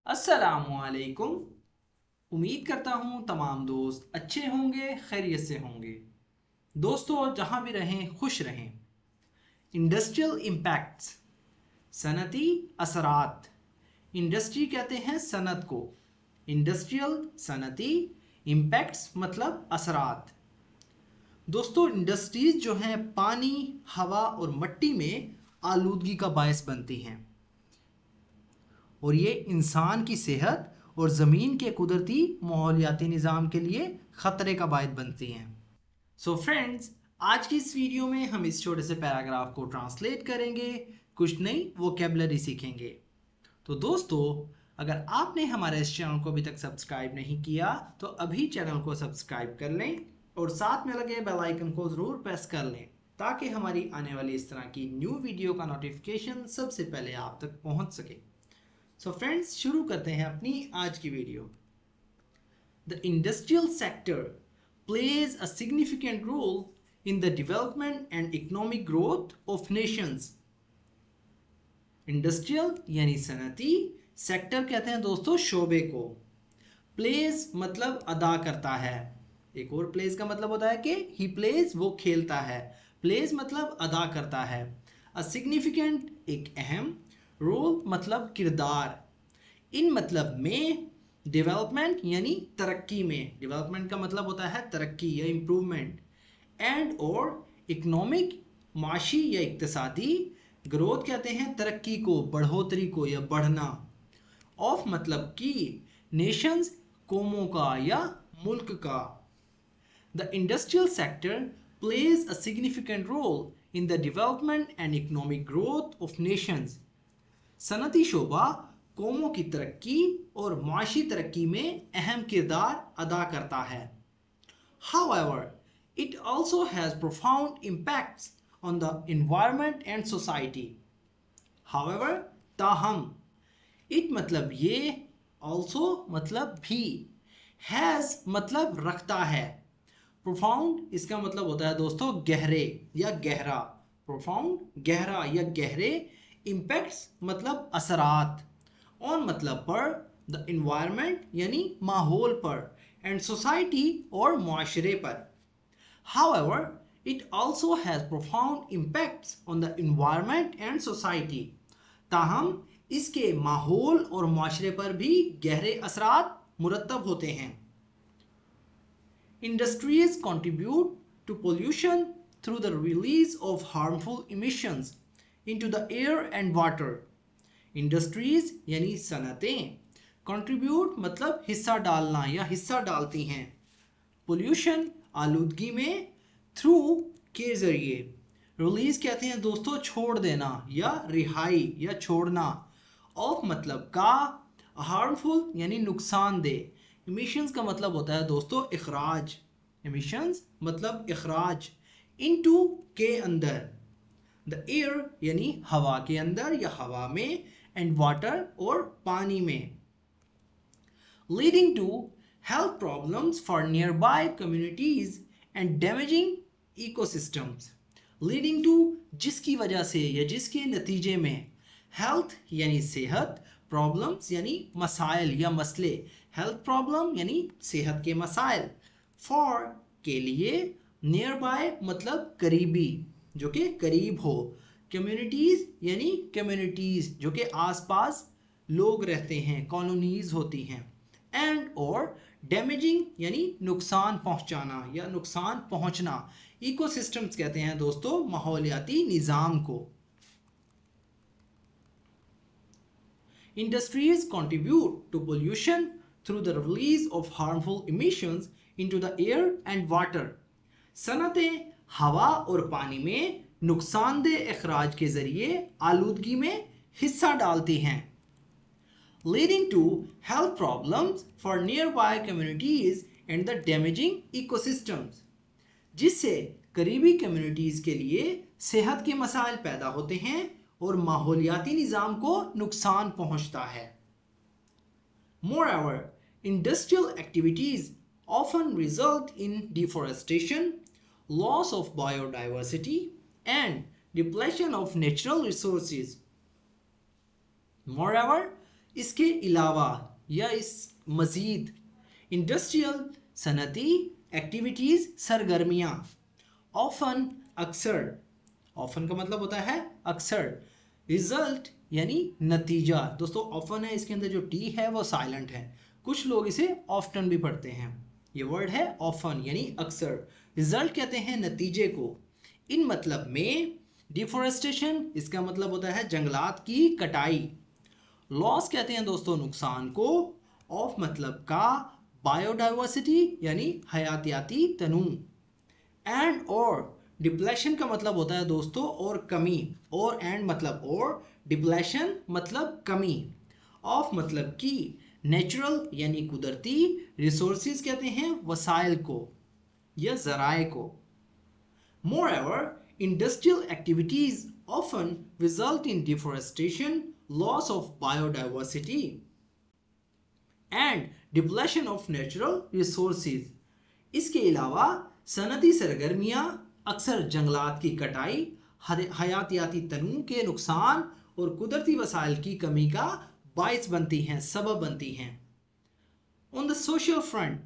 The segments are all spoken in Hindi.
अस्सलामुअलैकुम। उम्मीद करता हूँ तमाम दोस्त अच्छे होंगे, खैरियत से होंगे। दोस्तों, जहाँ भी रहें खुश रहें। इंडस्ट्रियल इम्पैक्ट्स, सनती असरात। इंडस्ट्री कहते हैं सनत को, इंडस्ट्रियल सनती, इम्पैक्ट्स मतलब असरात। दोस्तों, इंडस्ट्रीज जो हैं पानी, हवा और मिट्टी में आलूदगी का बायस बनती हैं और ये इंसान की सेहत और ज़मीन के कुदरती माहौलियाती निज़ाम के लिए ख़तरे का बायस बनती हैं। सो फ्रेंड्स, आज की इस वीडियो में हम इस छोटे से पैराग्राफ को ट्रांसलेट करेंगे, कुछ नई वोकेबलरी सीखेंगे। तो दोस्तों, अगर आपने हमारे इस चैनल को अभी तक सब्सक्राइब नहीं किया तो अभी चैनल को सब्सक्राइब कर लें और साथ में लगे बेल आइकन को ज़रूर प्रेस कर लें ताकि हमारी आने वाली इस तरह की न्यू वीडियो का नोटिफिकेशन सबसे पहले आप तक पहुंच सके। सो फ्रेंड्स, शुरू करते हैं अपनी आज की video. The industrial sector plays a significant role in the development and economic growth of nations. Industrial यानी सनती, सेक्टर कहते हैं दोस्तों शोबे को। प्लेज मतलब अदा करता है। एक और प्लेज का मतलब होता है कि ही प्लेज, वो खेलता है। प्लेज मतलब अदा करता है। अ सिग्निफिकेंट एक अहम, रोल मतलब किरदार, इन मतलब में, डेवलपमेंट यानी तरक्की में। डेवलपमेंट का मतलब होता है तरक्की या इम्प्रूवमेंट। एंड और इकोनॉमिक माशी या इक्तसादी, ग्रोथ कहते हैं तरक्की को, बढ़ोतरी को या बढ़ना। ऑफ मतलब की, नेशंस कौमों का या मुल्क का। The industrial sector plays a significant role in the development and economic growth of nations. सनती शोबा कौमों की तरक्की और माशी तरक्की में अहम किरदार अदा करता है। However, it also has profound impacts on the environment and society. However, ताहम, it मतलब ये, also मतलब भी, has मतलब रखता है, profound इसका मतलब होता है दोस्तों गहरे या गहरा। profound गहरा या गहरे, impacts मतलब असरात, on मतलब पर, द इन्वायरमेंट यानी माहौल पर, एंड सोसाइटी और मुआशरे पर। However, it also has profound impacts on the environment and society. ताहम इसके माहौल और मुआशरे पर भी गहरे असरात मुरतब होते हैं। Industries contribute to pollution through the release of harmful emissions into the air and water. Industries यानी सनतें, कंट्रीब्यूट मतलब हिस्सा डालना या हिस्सा डालती हैं, पोल्यूशन आलूदगी में, थ्रू के जरिए। रिलीज कहते हैं दोस्तों छोड़ देना या रिहाई या छोड़ना। ऑफ मतलब का, हार्मफुल यानी नुकसानदेह। इमिशंस का मतलब होता है दोस्तों इखराज, इमिशंस मतलब इखराज। इनटू के अंदर, द एयर यानी हवा के अंदर या हवा में, एंड वाटर और पानी में। Leading to health problems for nearby communities and damaging ecosystems. Leading to जिसकी वजह से या जिसके नतीजे में, हेल्थ यानी सेहत, प्रॉब्लम्स यानी मसाइल या मसले। हेल्थ प्रॉब्लम यानी सेहत के मसाइल, फॉर के लिए, नियर बाय मतलब करीबी, जो कि करीब हो, कम्युनिटीज़ यानी कम्युनिटीज़ जो कि आसपास लोग रहते हैं, कॉलोनीज होती हैं। एंड और डैमेजिंग यानी नुकसान पहुंचाना या नुकसान पहुंचना। इकोसिस्टम्स कहते हैं दोस्तों माहौलियाती निज़ाम को। Industries contribute to pollution through the release of harmful emissions into the air and water. सनतें हवा और पानी में नुकसानदेह अखराज के जरिए आलूदगी में हिस्सा डालती हैं। Leading to health problems for nearby communities and the damaging ecosystems, जिससे करीबी कम्युनिटीज के लिए सेहत के मसाइल पैदा होते हैं और माहौलियाती निज़ाम को नुकसान पहुंचता है। Moreover, industrial activities often result in deforestation, loss of biodiversity, and depletion of natural resources. Moreover, इसके अलावा या इस मजीद इंडस्ट्रियल सनती एक्टिविटीज सरगर्मियां ऑफन अक्सर, ऑफन का मतलब होता है अक्सर, रिजल्ट यानी नतीजा। दोस्तों ऑफन है, इसके अंदर जो टी है वो साइलेंट है, कुछ लोग इसे ऑफ्टन भी पढ़ते हैं। ये वर्ड है ऑफन यानी अक्सर, रिजल्ट कहते हैं नतीजे को। इन मतलब में डिफोरेस्टेशन, इसका मतलब होता है जंगलात की कटाई। लॉस कहते हैं दोस्तों नुकसान को। ऑफ मतलब का बायोडाइवर्सिटी यानी हयातियाती तनू। एंड और डिप्लेशन का मतलब होता है दोस्तों और कमी, और एंड मतलब और, डिप्लेशन मतलब कमी। ऑफ मतलब की नेचुरल यानी कुदरती, रिसोर्सेज कहते हैं वसाइल को या जराए को। मोreover industrial activities often result in deforestation, loss of biodiversity and depletion of natural resources। इसके अलावा सनती सरगर्मियां अक्सर जंगलात की कटाई, हयातियाती तनू के नुकसान और कुदरती वसाइल की कमी का बायस बनती हैं, सबब बनती हैं। On the social front,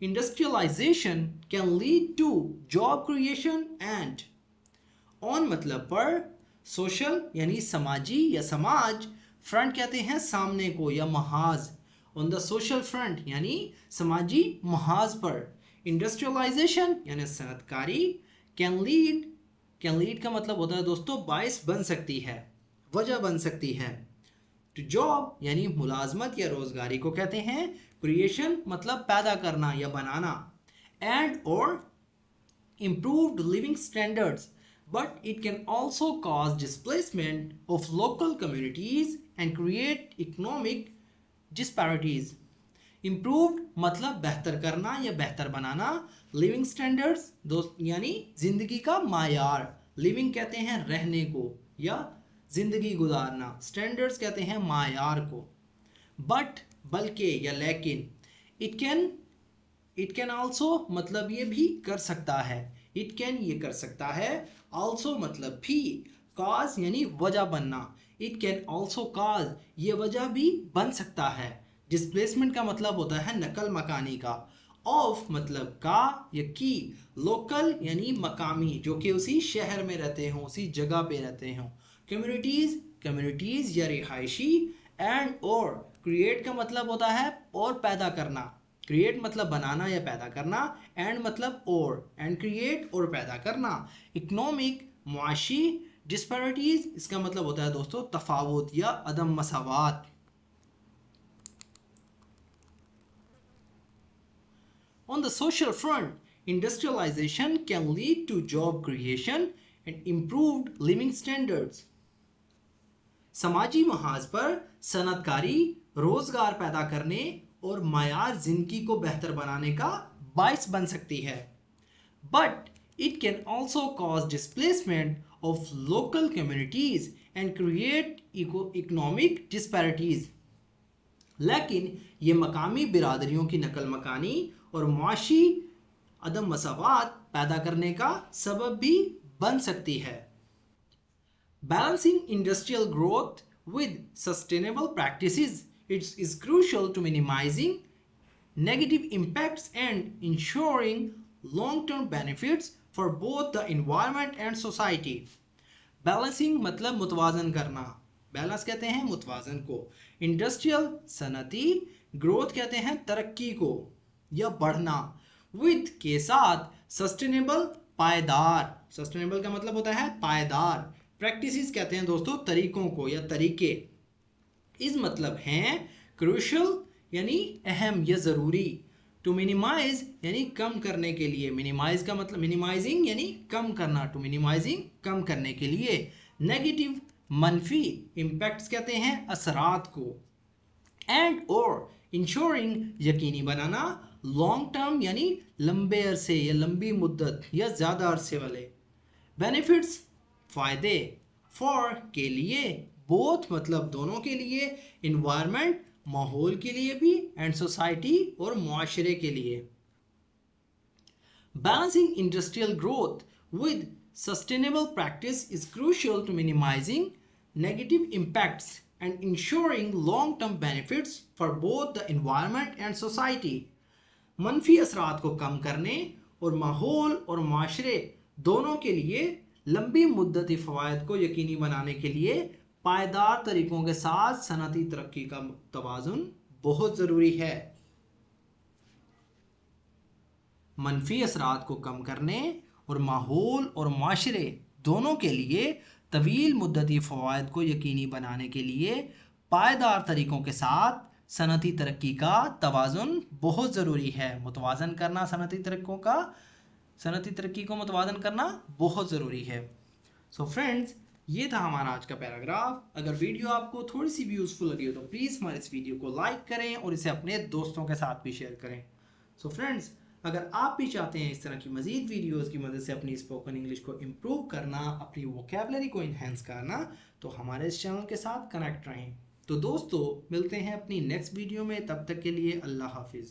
industrialization can lead to job creation and on मतलब पर, सोशल यानी समाजी या समाज, फ्रंट कहते हैं सामने को या महाज। ऑन द सोशल फ्रंट यानी समाजी महाज पर, इंडस्ट्रियलाइजेशन यानी सनतकारी, कैन लीड का मतलब होता है दोस्तों बायस बन सकती है, वजह बन सकती है। टू जॉब यानी मुलाजमत या रोजगारी को कहते हैं। क्रिएशन मतलब पैदा करना या बनाना। एंड और improved living standards, but it can also cause displacement of local communities and create economic disparities। improved मतलब बेहतर करना या बेहतर बनाना। living standards दोस्त यानी जिंदगी का मायार। living कहते हैं रहने को या जिंदगी गुजारना, standards कहते हैं मायार को। but बल्कि या लेकिन, it can also मतलब ये भी कर सकता है, it can ये कर सकता है, also मतलब भी, cause यानी वजह बनना, it can also cause ये वजह भी बन सकता है। डिस्प्लेसमेंट का मतलब होता है नकल मकानी का। ऑफ मतलब का या की, लोकल यानी मकामी जो कि उसी शहर में रहते हों, उसी जगह पे रहते हों। कम्युनिटीज या रिहायशी। एंड और क्रिएट का मतलब होता है और पैदा करना, क्रिएट मतलब बनाना या पैदा करना, एंड मतलब और, एंड क्रिएट और पैदा करना। इकोनॉमिक मुआशी, डिस्पैरिटीज इसका मतलब होता है दोस्तों तफावत या अदम मसावात। On the social front, industrialization can lead to job creation and improved living standards। समाजी महाज पर सनतकारी रोजगार पैदा करने और मायार जिंदगी को बेहतर बनाने का बायस बन सकती है। But it can also cause displacement of local communities and create economic disparities। लेकिन ये मकामी बिरादरियों की नकल मकानी और मुआशी अदम मसावात पैदा करने का सबब भी बन सकती है। Balancing industrial growth with sustainable practices is crucial to minimizing negative impacts and ensuring long-term benefits for both the environment and society। Balancing मतलब मुतवाजन करना, बैलेंस कहते हैं मुतवाजन को। इंडस्ट्रियल सनती, ग्रोथ कहते हैं तरक्की को या बढ़ना, विद के साथ, सस्टेनेबल पायदार, सस्टेनेबल का मतलब होता है पायदार। प्रैक्टिसेस कहते हैं दोस्तों तरीकों को या तरीके। इस मतलब हैं क्रूशियल यानी अहम या ज़रूरी। टू मिनिमाइज यानी कम करने के लिए, मिनिमाइज का मतलब मिनिमाइजिंग यानी कम करना, टू मिनिमाइजिंग कम करने के लिए। नेगेटिव मनफी, इम्पैक्ट्स कहते हैं असरात को। एंड और इंश्योरिंग यकीनी बनाना, लॉन्ग टर्म यानी लंबे अरसे या लंबी मुद्दत या ज़्यादा अरसे वाले। बेनिफिट्स फ़ायदे, फॉर के लिए, बोथ मतलब दोनों के लिए, इन्वायरमेंट माहौल के लिए भी, एंड सोसाइटी और मुआशरे के लिए। Balancing industrial growth with sustainable practice is crucial to minimizing negative impacts and ensuring long-term benefits for both the environment and society. मनफी असरात को कम करने और माहौल और माशरे दोनों के लिए लंबी मुद्दती फ़वाइद को यकीनी बनाने के लिए पायदार तरीक़ों के साथ सनअती तरक्की का तवाज़ुन बहुत ज़रूरी है। मनफी असरात को कम करने और माहौल और माशरे दोनों के लिए तवील मुद्दती फ़वाइद को यकीनी बनाने के लिए पायदार तरीक़ों के साथ सनअती तरक्की का तवाज़ुन बहुत ज़रूरी है। मुतवाज़न करना सनअती तरक्की को मुतवाज़न करना बहुत ज़रूरी है। सो फ्रेंड्स, ये था हमारा आज का पैराग्राफ। अगर वीडियो आपको थोड़ी सी भी यूज़फुल लगी हो तो प्लीज़ हमारे इस वीडियो को लाइक करें और इसे अपने दोस्तों के साथ भी शेयर करें। सो फ्रेंड्स, अगर आप भी चाहते हैं इस तरह की मज़ीद वीडियोज़ की मदद से अपनी स्पोकन इंग्लिश को इम्प्रूव करना, अपनी वोकैबुलरी को इन्हेंस करना, तो हमारे इस चैनल के साथ कनेक्ट रहें। तो दोस्तों, मिलते हैं अपनी नेक्स्ट वीडियो में। तब तक के लिए अल्लाह हाफिज़।